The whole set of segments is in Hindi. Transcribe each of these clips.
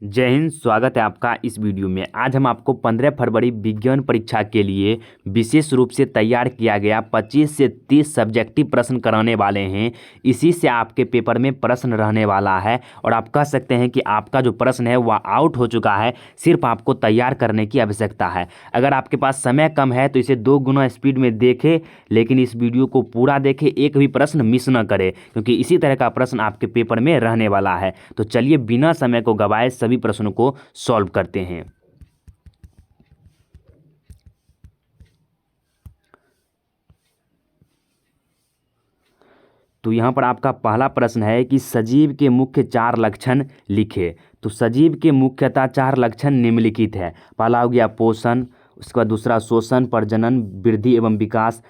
जय हिंद। स्वागत है आपका इस वीडियो में। आज हम आपको 15 फरवरी विज्ञान परीक्षा के लिए विशेष रूप से तैयार किया गया 25 से 30 सब्जेक्टिव प्रश्न कराने वाले हैं। इसी से आपके पेपर में प्रश्न रहने वाला है और आप कह सकते हैं कि आपका जो प्रश्न है वह आउट हो चुका है। सिर्फ आपको तैयार करने की आवश्यकता है। अगर आपके पास समय कम है तो इसे 2 गुना स्पीड में देखें, लेकिन इस वीडियो को पूरा देखें, एक भी प्रश्न मिस न करें, क्योंकि इसी तरह का प्रश्न आपके पेपर में रहने वाला है। तो चलिए बिना समय को गवाए सभी प्रश्नों को सॉल्व करते हैं। तो यहाँ पर आपका पहला प्रश्न है कि सजीव के मुख्य 4 लक्षण लिखे। तो सजीव के मुख्यतः 4 लक्षण निम्नलिखित है। पहला हो गया पोषण, उसके बाद दूसरा शोषण, प्रजनन, वृद्धि एवं विकास,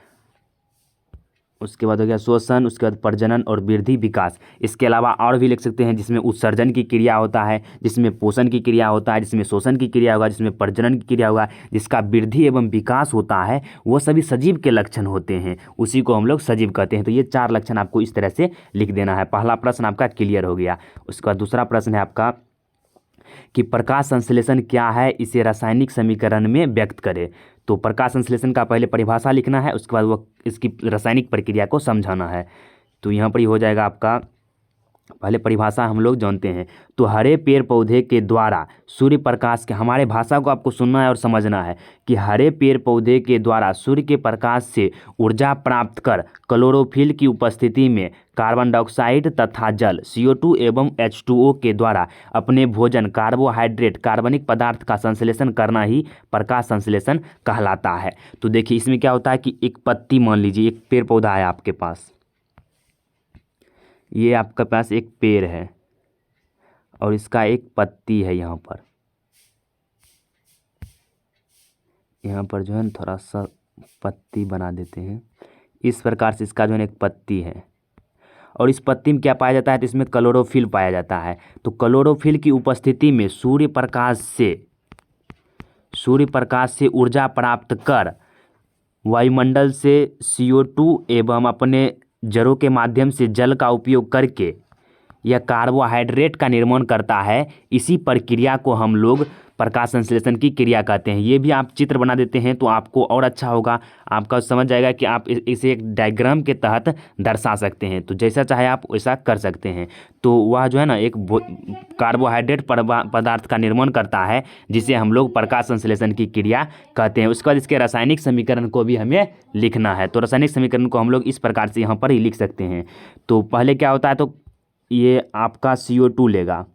उसके बाद हो गया शोषण, उसके बाद प्रजनन और वृद्धि विकास। इसके अलावा और भी लिख सकते हैं जिसमें उत्सर्जन की क्रिया होता है, जिसमें पोषण की क्रिया होता है, जिसमें शोषण की क्रिया होगा, जिसमें प्रजनन की क्रिया होगा, जिसका वृद्धि एवं विकास होता है, वो सभी सजीव के लक्षण होते हैं। उसी को हम लोग सजीव कहते हैं। तो ये 4 लक्षण आपको इस तरह से लिख देना है। पहला प्रश्न आपका क्लियर हो गया। उसके बाद दूसरा प्रश्न है आपका कि प्रकाश संश्लेषण क्या है, इसे रासायनिक समीकरण में व्यक्त करें। तो प्रकाश संश्लेषण का पहले परिभाषा लिखना है, उसके बाद वो इसकी रासायनिक प्रक्रिया को समझाना है। तो यहाँ पर ही हो जाएगा आपका, पहले परिभाषा हम लोग जानते हैं। तो हरे पेड़ पौधे के द्वारा सूर्य प्रकाश के, हमारे भाषा को आपको सुनना है और समझना है कि हरे पेड़ पौधे के द्वारा सूर्य के प्रकाश से ऊर्जा प्राप्त कर क्लोरोफिल की उपस्थिति में कार्बन डाइऑक्साइड तथा जल CO2 एवं H2O के द्वारा अपने भोजन कार्बोहाइड्रेट कार्बनिक पदार्थ का संश्लेषण करना ही प्रकाश संश्लेषण कहलाता है। तो देखिए इसमें क्या होता है कि एक पत्ती, मान लीजिए एक पेड़ पौधा है आपके पास, ये आपके पास एक पेड़ है और इसका एक पत्ती है। यहाँ पर जो है ना थोड़ा सा पत्ती बना देते हैं। इस प्रकार से इसका जो है एक पत्ती है और इस पत्ती में क्या पाया जाता है, तो इसमें क्लोरोफिल पाया जाता है। तो क्लोरोफिल की उपस्थिति में सूर्य प्रकाश से ऊर्जा प्राप्त कर वायुमंडल से CO2 एवं अपने जड़ों के माध्यम से जल का उपयोग करके यह कार्बोहाइड्रेट का निर्माण करता है। इसी प्रक्रिया को हम लोग प्रकाश संश्लेषण की क्रिया कहते हैं। ये भी आप चित्र बना देते हैं तो आपको और अच्छा होगा, आपका समझ जाएगा कि आप इसे एक डायग्राम के तहत दर्शा सकते हैं। तो जैसा चाहे आप वैसा कर सकते हैं। तो वह जो है ना एक कार्बोहाइड्रेट पदार्थ का निर्माण करता है, जिसे हम लोग प्रकाश संश्लेषण की क्रिया कहते हैं। उसके बाद इसके रासायनिक समीकरण को भी हमें लिखना है। तो रासायनिक समीकरण को हम लोग इस प्रकार से यहाँ पर ही लिख सकते हैं। तो पहले क्या होता है, तो ये आपका CO2 लेगा,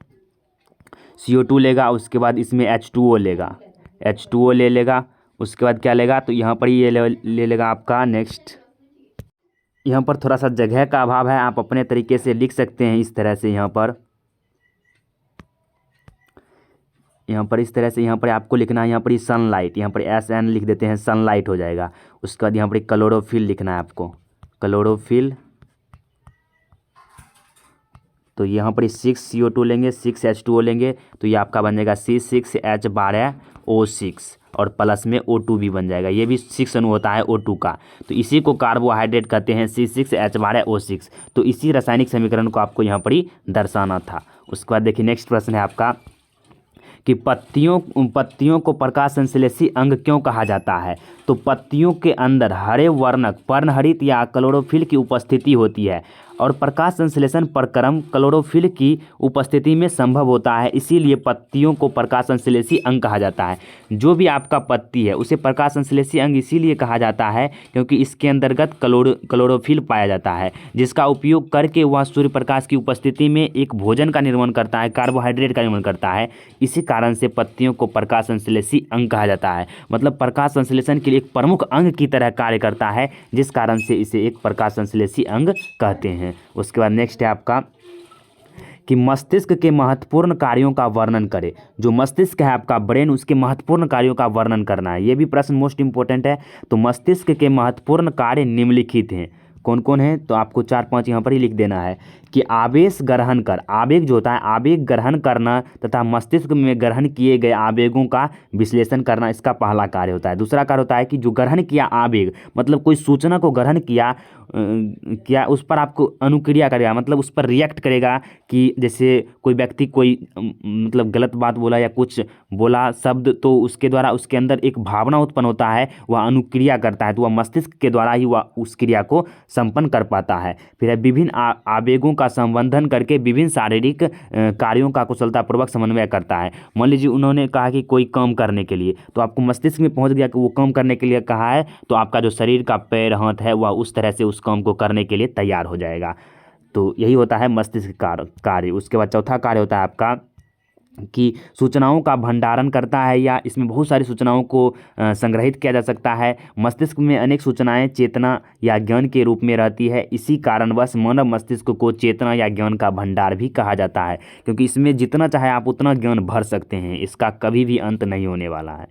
उसके बाद इसमें H2O ले लेगा, उसके बाद क्या लेगा, तो यहाँ पर ये ले लेगा आपका नेक्स्ट। यहाँ पर थोड़ा सा जगह का अभाव है, आप अपने तरीके से लिख सकते हैं इस तरह से। यहाँ पर इस तरह से यहाँ पर आपको लिखना है। यहाँ पर सनलाइट, यहाँ पर SN लिख देते हैं, सनलाइट हो जाएगा। उसके बाद यहाँ पर क्लोरोफिल लिखना है आपको, क्लोरोफिल। तो यहाँ पर 6 CO2 लेंगे, 6 H2O लेंगे, तो ये आपका बन जाएगा C6H12O6 और प्लस में O2 भी बन जाएगा। ये भी 6 अणु होता है O2 का। तो इसी को कार्बोहाइड्रेट कहते हैं, C6H12O6। तो इसी रासायनिक समीकरण को आपको यहाँ पर ही दर्शाना था। उसके बाद देखिए नेक्स्ट प्रश्न है आपका कि पत्तियों को प्रकाश संश्लेषी अंग क्यों कहा जाता है। तो पत्तियों के अंदर हरे वर्णक पर्णहरित या क्लोरोफिल की उपस्थिति होती है और प्रकाश संश्लेषण प्रक्रम क्लोरोफिल की उपस्थिति में संभव होता है। इसीलिए पत्तियों को प्रकाश संश्लेषी अंग कहा जाता है। जो भी आपका पत्ती है उसे प्रकाश संश्लेषी अंग इसीलिए कहा जाता है क्योंकि इसके अंतर्गत क्लोरोफिल पाया जाता है, जिसका उपयोग करके वह सूर्य प्रकाश की उपस्थिति में एक भोजन का निर्माण करता है, कार्बोहाइड्रेट का निर्माण करता है। इसी कारण से पत्तियों को प्रकाश संश्लेषी अंग कहा जाता है। मतलब प्रकाश संश्लेषण के लिए एक प्रमुख अंग की तरह कार्य करता है, जिस कारण से इसे एक प्रकाश संश्लेषी अंग कहते हैं। उसके बाद नेक्स्ट है आपका कि मस्तिष्क के महत्वपूर्ण कार्यों का वर्णन करें। जो मस्तिष्क है आपका ब्रेन, उसके महत्वपूर्ण कार्यों का वर्णन करना है। ये भी प्रश्न मोस्ट इंपॉर्टेंट है। तो मस्तिष्क के महत्वपूर्ण कार्य निम्नलिखित हैं। कौन कौन है, तो आपको 4-5 यहाँ पर ही लिख देना है कि आवेश ग्रहण कर, आवेग जो होता है आवेग ग्रहण करना तथा मस्तिष्क में ग्रहण किए गए आवेगों का विश्लेषण करना, इसका पहला कार्य होता है। दूसरा कार्य होता है कि जो ग्रहण किया आवेग मतलब कोई सूचना को ग्रहण किया उस पर आपको अनुक्रिया करेगा, मतलब उस पर रिएक्ट करेगा कि जैसे कोई व्यक्ति कोई मतलब गलत बात बोला या कुछ बोला शब्द, तो उसके द्वारा उसके अंदर एक भावना उत्पन्न होता है, वह अनुक्रिया करता है, तो वह मस्तिष्क के द्वारा ही वह उस क्रिया को संपन्न कर पाता है। फिर है विभिन्न आवेगों का संबंधन करके विभिन्न शारीरिक कार्यों का कुशलतापूर्वक समन्वय करता है। मान लीजिए उन्होंने कहा कि कोई काम करने के लिए, तो आपको मस्तिष्क में पहुंच गया कि वो काम करने के लिए कहा है, तो आपका जो शरीर का पैर हाथ है वह उस तरह से उस काम को करने के लिए तैयार हो जाएगा। तो यही होता है मस्तिष्क कार्य। उसके बाद चौथा कार्य होता है आपका कि सूचनाओं का भंडारण करता है, या इसमें बहुत सारी सूचनाओं को संग्रहित किया जा सकता है। मस्तिष्क में अनेक सूचनाएं चेतना या ज्ञान के रूप में रहती है, इसी कारणवश मानव मस्तिष्क को चेतना या ज्ञान का भंडार भी कहा जाता है, क्योंकि इसमें जितना चाहे आप उतना ज्ञान भर सकते हैं, इसका कभी भी अंत नहीं होने वाला है।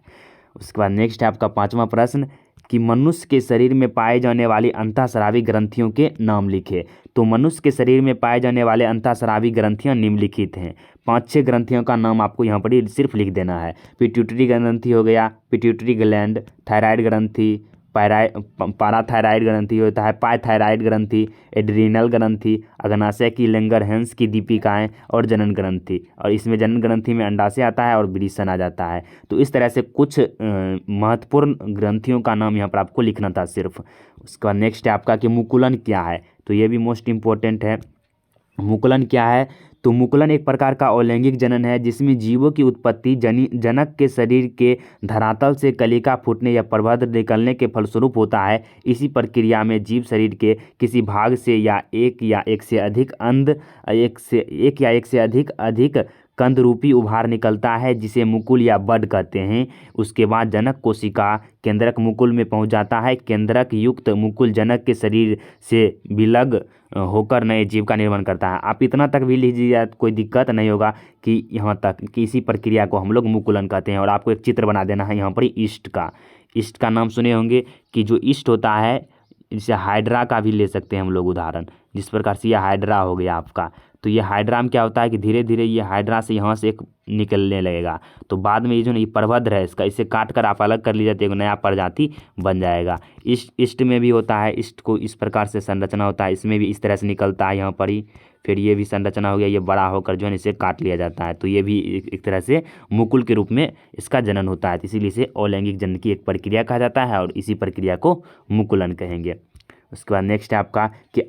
उसके बाद नेक्स्ट है आपका 5वां प्रश्न कि मनुष्य के शरीर में पाए जाने वाली अंतःस्रावी ग्रंथियों के नाम लिखे। तो मनुष्य के शरीर में पाए जाने वाले अंतःस्रावी ग्रंथियां निम्नलिखित हैं। 5-6 ग्रंथियों का नाम आपको यहाँ पर ही सिर्फ लिख देना है। पिट्यूटरी ग्रंथि हो गया, पिट्यूटरी ग्लैंड, थायराइड ग्रंथि, पाराथायराइड ग्रंथि होता है, पाइथायराइड ग्रंथि, एड्रीनल ग्रंथि, अग्नाशय की लैंगरहैंस की दीपिकाएं और जनन ग्रंथि। और इसमें जनन ग्रंथि में अंडाशय आता है और वृषण आ जाता है। तो इस तरह से कुछ महत्वपूर्ण ग्रंथियों का नाम यहाँ पर आपको लिखना था सिर्फ। उसका नेक्स्ट है आपका कि मुकुलन क्या है, तो ये भी मोस्ट इम्पोर्टेंट है। मुकुलन क्या है, तो मुकुलन एक प्रकार का अलैंगिक जनन है जिसमें जीवों की उत्पत्ति जनक के शरीर के धरातल से कलिका फूटने या प्रबंध निकलने के फलस्वरूप होता है। इसी प्रक्रिया में जीव शरीर के किसी भाग से एक या एक से अधिक कंद रूपी उभार निकलता है, जिसे मुकुल या बड कहते हैं। उसके बाद जनक कोशिका केंद्रक मुकुल में पहुंच जाता है। केंद्रक युक्त मुकुल जनक के शरीर से विलग होकर नए जीव का निर्माण करता है। आप इतना तक भी लीजिए, कोई दिक्कत नहीं होगा कि यहाँ तक कि इसी प्रक्रिया को हम लोग मुकुलन कहते हैं। और आपको एक चित्र बना देना है यहाँ पर ईस्ट का नाम सुने होंगे कि जो ईस्ट होता है, जैसे हाइड्रा का भी ले सकते हैं हम लोग उदाहरण, जिस प्रकार से यह हाइड्रा हो गया आपका। तो ये हाइड्रा में क्या होता है कि धीरे धीरे ये हाइड्रा से यहाँ से एक निकलने लगेगा, तो बाद में ये जो ये प्रबंध है इसका, इसे काट कर आप अलग कर लीजिए तो एक नया प्रजाति बन जाएगा। ईस्ट में भी होता है, ईस्ट को इस प्रकार से संरचना होता है, इसमें भी इस तरह से निकलता है यहाँ पर ही। फिर ये भी संरचना हो गया, ये बड़ा होकर जो है इसे काट लिया जाता है। तो ये भी एक तरह से मुकुल के रूप में इसका जनन होता है, इसीलिए इसे अलैंगिक जनन की एक प्रक्रिया कहा जाता है और इसी प्रक्रिया को मुकुलन कहेंगे। उसके बाद नेक्स्ट है आपका कि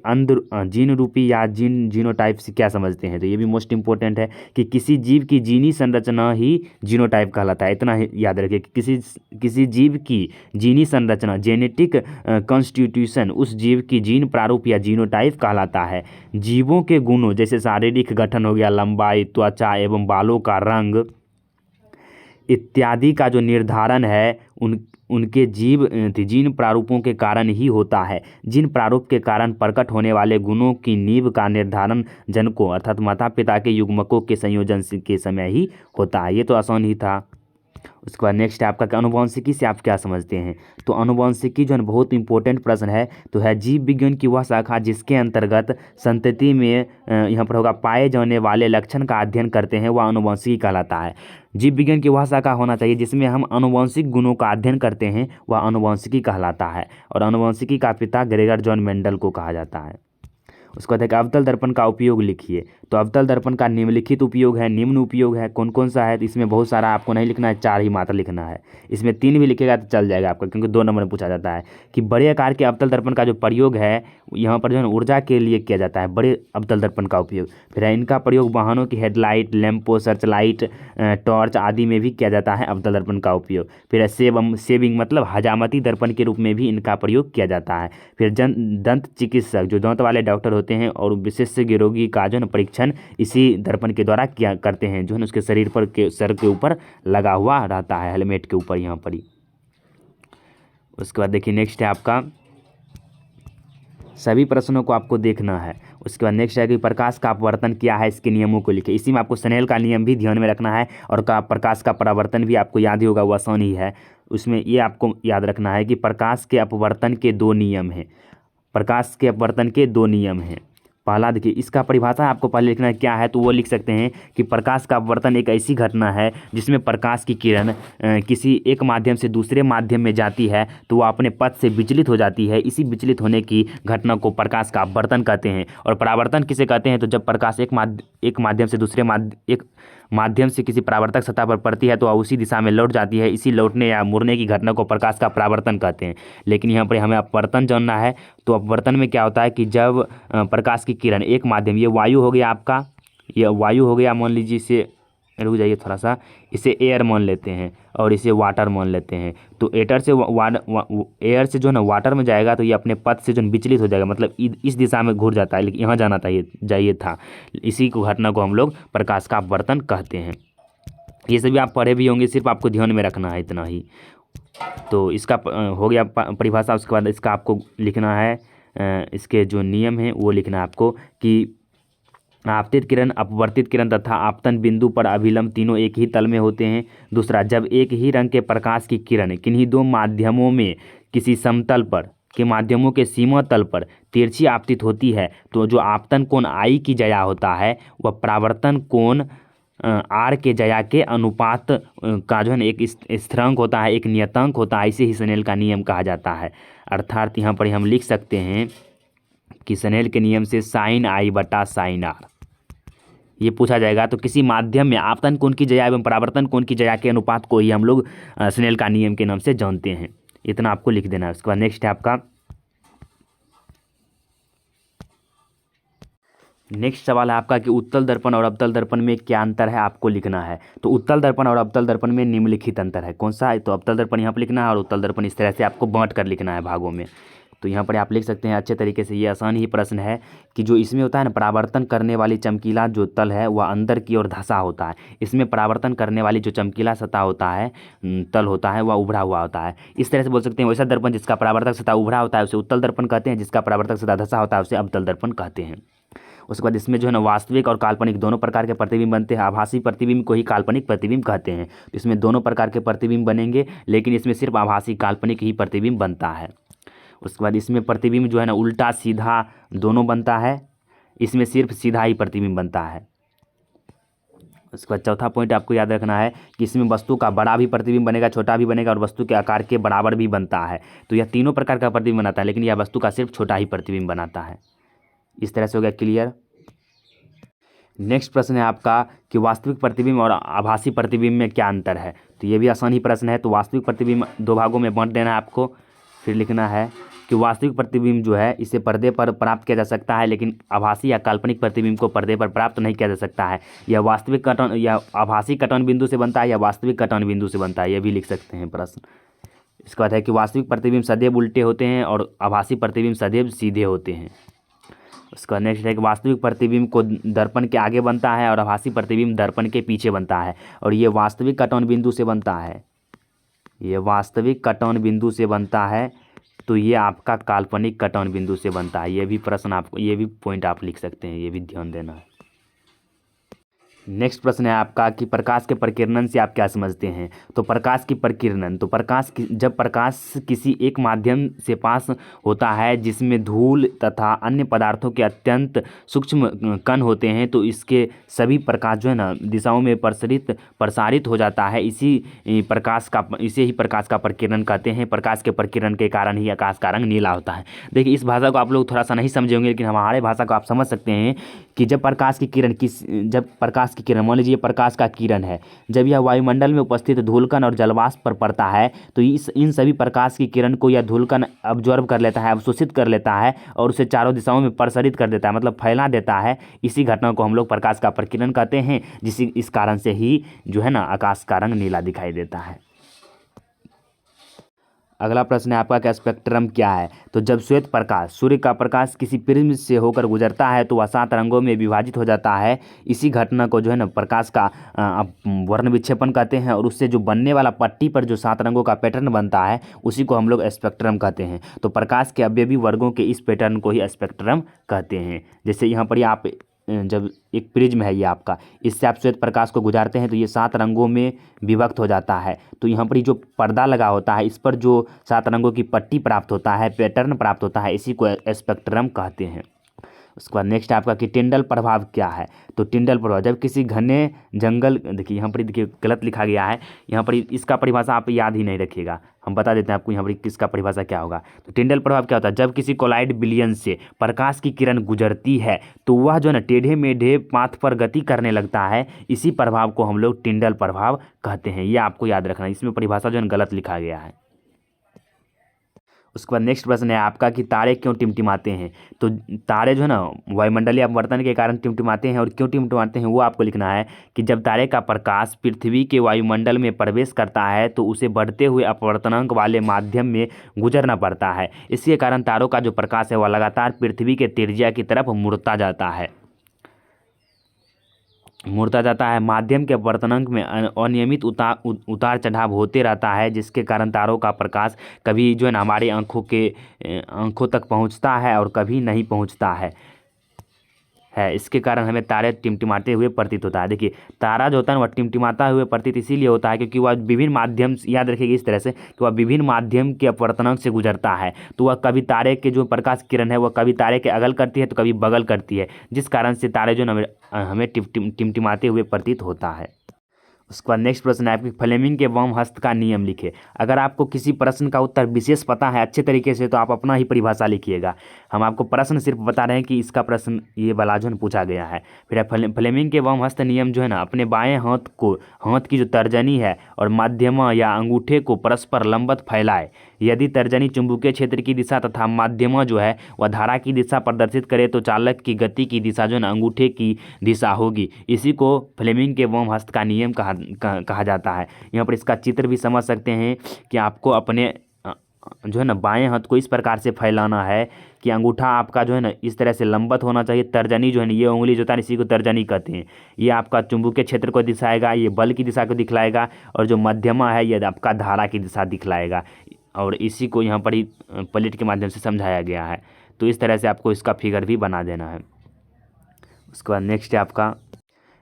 जीन रूपी या जीनोटाइप से क्या समझते हैं, तो ये भी मोस्ट इंपॉर्टेंट है कि किसी जीव की जीनी संरचना ही जीनोटाइप कहलाता है। इतना याद रखिए कि किसी जीव की जीनी संरचना जेनेटिक कॉन्स्टिट्यूशन उस जीव की जीन प्रारूप या जीनोटाइप कहलाता है। जीवों के गुणों जैसे शारीरिक गठन हो गया, लंबाई, त्वचा एवं बालों का रंग इत्यादि का जो निर्धारण है उनके जीन प्रारूपों के कारण ही होता है। जीन प्रारूप के कारण प्रकट होने वाले गुणों की नींव का निर्धारण जनकों अर्थात माता पिता के युग्मकों के संयोजन के समय ही होता है। ये तो आसान ही था। उसके बाद नेक्स्ट है आपका अनुवांशिकी से आप क्या समझते हैं, तो अनुवांशिकी जो है बहुत इंपॉर्टेंट प्रश्न है। तो है जीव विज्ञान की वह शाखा जिसके अंतर्गत संतति में यहाँ पर होगा पाए जाने वाले लक्षण का अध्ययन करते हैं, वह अनुवांशिकी कहलाता है। जीव विज्ञान की वह शाखा होना चाहिए जिसमें हम अनुवांशिक गुणों का अध्ययन करते हैं, वह अनुवांशिकी कहलाता है। और अनुवांशिकी का पिता ग्रेगर जॉन मेंडल को कहा जाता है। उसके बाद एक अवतल दर्पण का उपयोग लिखिए, तो अवतल दर्पण का निम्नलिखित उपयोग है, निम्न उपयोग है, कौन कौन सा है, तो इसमें बहुत सारा आपको नहीं लिखना है, 4 ही मात्र लिखना है। इसमें 3 भी लिखेगा तो चल जाएगा आपका, क्योंकि 2 नंबर में पूछा जाता है कि बड़े आकार के अवतल दर्पण का जो प्रयोग है यहाँ पर जो है ऊर्जा के लिए किया जाता है, बड़े अवतल दर्पण का उपयोग। फिर है इनका प्रयोग वाहनों की हेडलाइट, लैंपो, सर्च लाइट, टॉर्च आदि में भी किया जाता है अवतल दर्पण का उपयोग। फिर है सेविंग मतलब हजामती दर्पण के रूप में भी इनका प्रयोग किया जाता है। फिर दंत चिकित्सक जो दांत वाले डॉक्टर होते हैं और विशेषज्ञ रोगी का जो है परीक्षण इसी दर्पण के द्वारा किया करते हैं, जो है उसके शरीर पर सर के ऊपर लगा हुआ रहता है, हेलमेट के ऊपर यहाँ पर ही। उसके बाद देखिए नेक्स्ट है आपका, सभी प्रश्नों को आपको देखना है। उसके बाद नेक्स्ट है कि प्रकाश का अपवर्तन क्या है, इसके नियमों को लिखे। इसी में आपको स्नेल का नियम भी ध्यान में रखना है और प्रकाश का परावर्तन भी आपको याद ही होगा, वो आसान ही है। उसमें ये आपको याद रखना है कि प्रकाश के अपवर्तन के 2 नियम हैं। प्रकाश के अपवर्तन के 2 नियम हैं। पहला देखिए, इसका परिभाषा आपको पहले लिखना है क्या है, तो वो लिख सकते हैं कि प्रकाश का अपवर्तन एक ऐसी घटना है जिसमें प्रकाश की किरण किसी एक माध्यम से दूसरे माध्यम में जाती है तो वो अपने पथ से विचलित हो जाती है। इसी विचलित होने की घटना को प्रकाश का अपवर्तन कहते हैं। और परावर्तन किसे कहते हैं, तो जब प्रकाश एक माध्यम से दूसरे एक माध्यम से किसी परावर्तक सतह पर पड़ती है तो वह उसी दिशा में लौट जाती है। इसी लौटने या मुड़ने की घटना को प्रकाश का परावर्तन कहते हैं। लेकिन यहाँ पर हमें अपवर्तन जानना है, तो अपवर्तन में क्या होता है कि जब प्रकाश की किरण एक माध्यम, ये वायु हो गया आपका, ये वायु हो गया, मान लीजिए इसे, रुक जाइए थोड़ा सा, इसे एयर मान लेते हैं और इसे वाटर मान लेते हैं। तो एयर से जो है ना वाटर में जाएगा तो ये अपने पथ से जो विचलित हो जाएगा, मतलब इस दिशा में घूर जाता है, लेकिन यहाँ जाना चाहिए था। इसी को घटना को हम लोग प्रकाश का अपवर्तन कहते हैं। ये सभी आप पढ़े भी होंगे, सिर्फ आपको ध्यान में रखना है इतना ही। तो इसका हो गया परिभाषा। उसके बाद इसका आपको लिखना है, इसके जो नियम हैं वो लिखना है आपको कि आपतित किरण, अपवर्तित किरण तथा आपतन बिंदु पर अभिलंब तीनों एक ही तल में होते हैं। दूसरा, जब एक ही रंग के प्रकाश की किरण किन्हीं दो माध्यमों में किसी समतल पर के माध्यमों के सीमा तल पर तिरछी आपतित होती है तो जो आपतन कोण आई की जया होता है वह परावर्तन कोण आर के जया के अनुपात का जो है ना एक स्थिरांक होता है, एक नियतांक होता है। इसे ही स्नेल का नियम कहा जाता है। अर्थात यहाँ पर हम लिख सकते हैं कि स्नेल के नियम से साइन आई बटा साइन आर ये पूछा जाएगा तो किसी माध्यम में आपतन कोण की जया एवं परावर्तन कोण की जया के अनुपात को ही हम लोग स्नेल का नियम के नाम से जानते हैं। इतना आपको लिख देना है। उसके बाद नेक्स्ट है आपका, नेक्स्ट सवाल है आपका कि उत्तल दर्पण और अवतल दर्पण में क्या अंतर है, आपको लिखना है। तो उत्तल दर्पण और अवतल दर्पण में निम्नलिखित अंतर है। कौन सा है, तो अवतल दर्पण यहाँ पर लिखना है और उत्तल दर्पण इस तरह से आपको बांट कर लिखना है भागों में। तो यहाँ पर आप लिख सकते हैं अच्छे तरीके से। ये आसान ही प्रश्न है कि जो इसमें होता है ना, परावर्तन करने वाली चमकीला जो तल है वह अंदर की ओर धंसा होता है। इसमें परावर्तन करने वाली जो चमकीला सतह होता है, तल होता है, वह उभरा हुआ होता है। इस तरह से बोल सकते हैं वैसा दर्पण जिसका परावर्तक सतह उभरा होता है उसे उत्तल दर्पण कहते हैं, जिसका परावर्तक सतह धंसा होता है उसे अवतल दर्पण कहते हैं। उसके बाद इसमें जो है ना वास्तविक और काल्पनिक दोनों प्रकार के प्रतिबिंब बनते हैं। आभासी प्रतिबिंब को ही काल्पनिक प्रतिबिंब कहते हैं। तो इसमें दोनों प्रकार के प्रतिबिंब बनेंगे, लेकिन इसमें सिर्फ आभासी काल्पनिक ही प्रतिबिंब बनता है। उसके बाद इसमें प्रतिबिंब जो है ना उल्टा सीधा दोनों बनता है, इसमें सिर्फ सीधा ही प्रतिबिंब बनता है। उसके बाद चौथा पॉइंट आपको याद रखना है कि इसमें वस्तु का बड़ा भी प्रतिबिंब बनेगा, छोटा भी बनेगा और वस्तु के आकार के बराबर भी बनता है। तो यह तीनों प्रकार का प्रतिबिंब बनाता है, लेकिन यह वस्तु का सिर्फ छोटा ही प्रतिबिंब बनाता है। इस तरह से हो गया क्लियर। नेक्स्ट प्रश्न है आपका कि वास्तविक प्रतिबिंब और आभासी प्रतिबिंब में क्या अंतर है। तो ये भी आसान ही प्रश्न है। तो वास्तविक प्रतिबिंब दो भागों में बांट देना है आपको। फिर लिखना है कि वास्तविक प्रतिबिंब जो है इसे पर्दे पर प्राप्त किया जा सकता है, लेकिन आभासी या काल्पनिक प्रतिबिंब को पर्दे पर प्राप्त नहीं किया जा सकता है। यह वास्तविक कटौन या आभासी कटौन बिंदु से बनता है या वास्तविक कटौन बिंदु से बनता है, यह भी लिख सकते हैं प्रश्न। इसके बाद है कि वास्तविक प्रतिबिंब सदैव उल्टे होते हैं और आभासी प्रतिबिंब सदैव सीधे होते हैं। उसका नेक्स्ट है कि वास्तविक प्रतिबिंब को दर्पण के आगे बनता है और आभासी प्रतिबिंब दर्पण के पीछे बनता है, और ये वास्तविक कटौन बिंदु से बनता है। ये वास्तविक कटौन बिंदु से बनता है, तो ये आपका काल्पनिक कटौन बिंदु से बनता है। ये भी प्रश्न आपको, ये भी पॉइंट आप लिख सकते हैं, ये भी ध्यान देना है। नेक्स्ट प्रश्न है आपका कि प्रकाश के प्रकीर्णन से आप क्या समझते हैं। तो प्रकाश की प्रकीर्णन, तो जब प्रकाश किसी एक माध्यम से पास होता है जिसमें धूल तथा अन्य पदार्थों के अत्यंत सूक्ष्म कण होते हैं, तो इसके सभी प्रकाश जो है ना दिशाओं में प्रसारित हो जाता है। इसे ही प्रकाश का प्रकीर्णन कहते हैं। प्रकाश के प्रकीर्णन के कारण ही आकाश का रंग नीला होता है। देखिए, इस भाषा को आप लोग थोड़ा सा नहीं समझे होंगे, लेकिन हमारे भाषा को आप समझ सकते हैं कि जब प्रकाश की किरण मान लीजिए प्रकाश का किरण है, जब यह वायुमंडल में उपस्थित धूलकण और जलवाष्प पर पड़ता है तो इन सभी प्रकाश की किरण को यह धूलकण अब्जॉर्ब कर लेता है, अवशोषित कर लेता है और उसे चारों दिशाओं में प्रसारित कर देता है, मतलब फैला देता है। इसी घटना को हम लोग प्रकाश का प्रकीर्णन कहते हैं, इस कारण से ही जो है ना आकाश का रंग नीला दिखाई देता है। अगला प्रश्न है आपका कि स्पेक्ट्रम क्या है। तो जब श्वेत प्रकाश, सूर्य का प्रकाश किसी प्रिज्म से होकर गुजरता है तो वह 7 रंगों में विभाजित हो जाता है। इसी घटना को जो है ना प्रकाश का वर्ण विक्षेपण कहते हैं, और उससे जो बनने वाला पट्टी पर जो 7 रंगों का पैटर्न बनता है उसी को हम लोग स्पेक्ट्रम कहते हैं। तो प्रकाश के अवयवी वर्गों के इस पैटर्न को ही स्पेक्ट्रम कहते हैं। जैसे यहाँ पर आप जब एक प्रिज्म है ये आपका, इससे आप श्वेत प्रकाश को गुजारते हैं तो ये 7 रंगों में विभक्त हो जाता है। तो यहाँ पर जो पर्दा लगा होता है इस पर जो 7 रंगों की पट्टी प्राप्त होता है, पैटर्न प्राप्त होता है, इसी को स्पेक्ट्रम कहते हैं। उसके बाद नेक्स्ट आपका कि टिंडल प्रभाव क्या है। तो टिंडल प्रभाव, जब किसी घने जंगल, देखिए यहाँ पर देखिए गलत लिखा गया है, यहाँ पर इसका परिभाषा आप याद ही नहीं रखिएगा, हम बता देते हैं आपको यहाँ पर किसका परिभाषा क्या होगा। तो टिंडल प्रभाव क्या होता है, जब किसी कोलाइड विलयन से प्रकाश की किरण गुजरती है तो वह जो है ना टेढ़े मेढ़े पाथ पर गति करने लगता है, इसी प्रभाव को हम लोग टिंडल प्रभाव कहते हैं। ये आपको याद रखना है, इसमें परिभाषा जो है गलत लिखा गया है। उसके बाद नेक्स्ट प्रश्न है आपका कि तारे क्यों टिमटिमाते हैं। तो तारे जो है ना वायुमंडलीय अपवर्तन के कारण टिमटिमाते हैं, और क्यों टिमटिमाते हैं वो आपको लिखना है कि जब तारे का प्रकाश पृथ्वी के वायुमंडल में प्रवेश करता है तो उसे बढ़ते हुए अपवर्तनांक वाले माध्यम में गुजरना पड़ता है। इसके कारण तारों का जो प्रकाश है वह लगातार पृथ्वी के त्रिज्या की तरफ मुड़ता जाता है। माध्यम के अपवर्तनांक में अनियमित उतार चढ़ाव होते रहता है, जिसके कारण तारों का प्रकाश कभी जो है ना हमारी आँखों तक पहुंचता है और कभी नहीं पहुंचता है। इसके कारण हमें तारे टिमटिमाते हुए प्रतीत होता है। देखिए तारा जो होता है वह टिमटिमाता हुए प्रतीत इसीलिए होता है क्योंकि वह विभिन्न माध्यम, याद रखिएगा इस तरह से कि वह विभिन्न माध्यम के अपवर्तनांक से गुजरता है। तो वह कभी तारे के जो प्रकाश किरण है वह कभी तारे के अगल करती है तो कभी बगल करती है, जिस कारण से तारे जो हमें टिमटिमाते हुए प्रतीत होता है। उसके बाद नेक्स्ट प्रश्न है आपकी फ्लेमिंग के वाम हस्त का नियम लिखे। अगर आपको किसी प्रश्न का उत्तर विशेष पता है अच्छे तरीके से तो आप अपना ही परिभाषा लिखिएगा। हम आपको प्रश्न सिर्फ बता रहे हैं कि इसका प्रश्न ये वाला जो है पूछा गया है। फिर फ्लेमिंग के वाम हस्त नियम जो है ना, अपने बाएं हाथ की जो तर्जनी है और माध्यमा या अंगूठे को परस्पर लंबवत फैलाए। यदि तर्जनी चुंबकीय क्षेत्र की दिशा तथा माध्यमा जो है वह धारा की दिशा प्रदर्शित करे तो चालक की गति की दिशा जो है ना अंगूठे की दिशा होगी। इसी को फ्लेमिंग के वाम हस्त का नियम कहा जाता है। यहाँ पर इसका चित्र भी समझ सकते हैं कि आपको अपने जो है ना बाएं हाथ को इस प्रकार से फैलाना है कि अंगूठा आपका जो है ना इस तरह से लंबवत होना चाहिए। तर्जनी जो है ना, ये उंगली जो होता है इसी को तर्जनी कहते हैं। ये आपका चुंबकीय क्षेत्र को दिखाएगा, ये बल की दिशा को दिखलाएगा, और जो मध्यमा है ये आपका धारा की दिशा दिखलाएगा। और इसी को यहाँ पर ही प्लेट के माध्यम से समझाया गया है। तो इस तरह से आपको इसका फिगर भी बना देना है। उसके बाद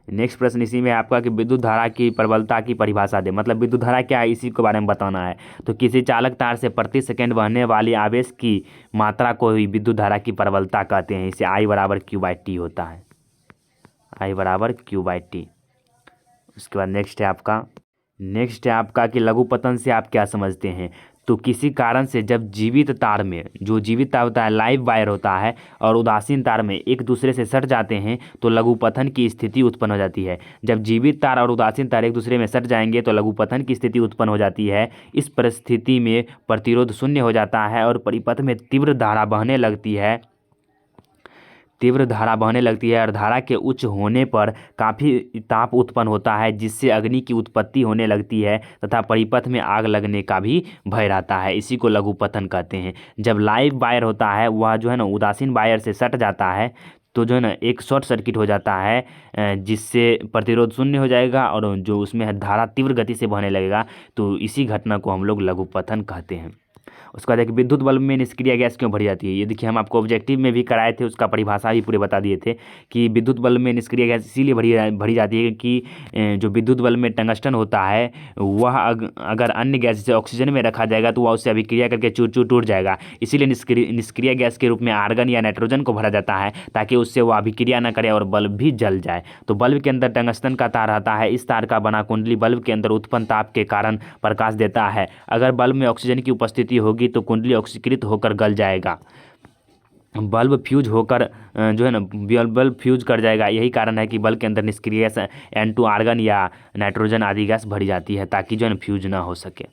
नेक्स्ट प्रश्न इसी में आपका कि विद्युत धारा की प्रबलता की परिभाषा दे। मतलब विद्युत धारा क्या है इसी के बारे में बताना है। तो किसी चालक तार से प्रति सेकंड बहने वाली आवेश की मात्रा को ही विद्युत धारा की प्रबलता कहते हैं। इसे I = Q/T होता है, I = Q/T। उसके बाद नेक्स्ट है आपका कि लघुपतन से आप क्या समझते हैं। तो किसी कारण से जब जीवित तार में, जो जीवित तार होता है लाइव वायर होता है, और उदासीन तार में एक दूसरे से सट जाते हैं तो लघुपतन की स्थिति उत्पन्न हो जाती है। जब जीवित तार और उदासीन तार एक दूसरे में सट जाएंगे तो लघुपतन की स्थिति उत्पन्न हो जाती है। इस परिस्थिति में प्रतिरोध शून्य हो जाता है और परिपथ में तीव्र धारा बहने लगती है और धारा के उच्च होने पर काफ़ी ताप उत्पन्न होता है, जिससे अग्नि की उत्पत्ति होने लगती है तथा परिपथ में आग लगने का भी भय रहता है। इसी को लघुपतन कहते हैं। जब लाइव वायर होता है वह जो है ना उदासीन वायर से सट जाता है तो जो है ना एक शॉर्ट सर्किट हो जाता है, जिससे प्रतिरोध शून्य हो जाएगा और जो उसमें धारा तीव्र गति से बहने लगेगा। तो इसी घटना को हम लोग लघुपतन कहते हैं। उसके बाद एक विद्युत बल्ब में निष्क्रिय गैस क्यों भरी जाती है। ये देखिए हम आपको ऑब्जेक्टिव में भी कराए थे, उसका परिभाषा भी पूरे बता दिए थे कि विद्युत बल्ब में निष्क्रिय गैस इसीलिए भरी जाती है कि जो विद्युत बल्ब में टंगस्टन होता है वह अगर अन्य गैस जैसे ऑक्सीजन में रखा जाएगा तो वह उससे अभिक्रिया करके चूर टूट जाएगा। इसीलिए निष्क्रिय गैस के रूप में आर्गन या नाइट्रोजन को भरा जाता है ताकि उससे वह अभिक्रिया न करे और बल्ब भी जल जाए। तो बल्ब के अंदर टंगस्टन का तार रहता है। इस तार का बना कुंडली बल्ब के अंदर उत्पन्न ताप के कारण प्रकाश देता है। अगर बल्ब में ऑक्सीजन की उपस्थिति होगी तो कुंडली ऑक्सीकृत होकर गल जाएगा, बल्ब फ्यूज होकर जो है ना बल्ब फ्यूज कर जाएगा। यही कारण है कि बल्ब के अंदर निष्क्रिय N2 आर्गन या नाइट्रोजन आदि गैस भरी जाती है ताकि जो है ना फ्यूज ना हो सके।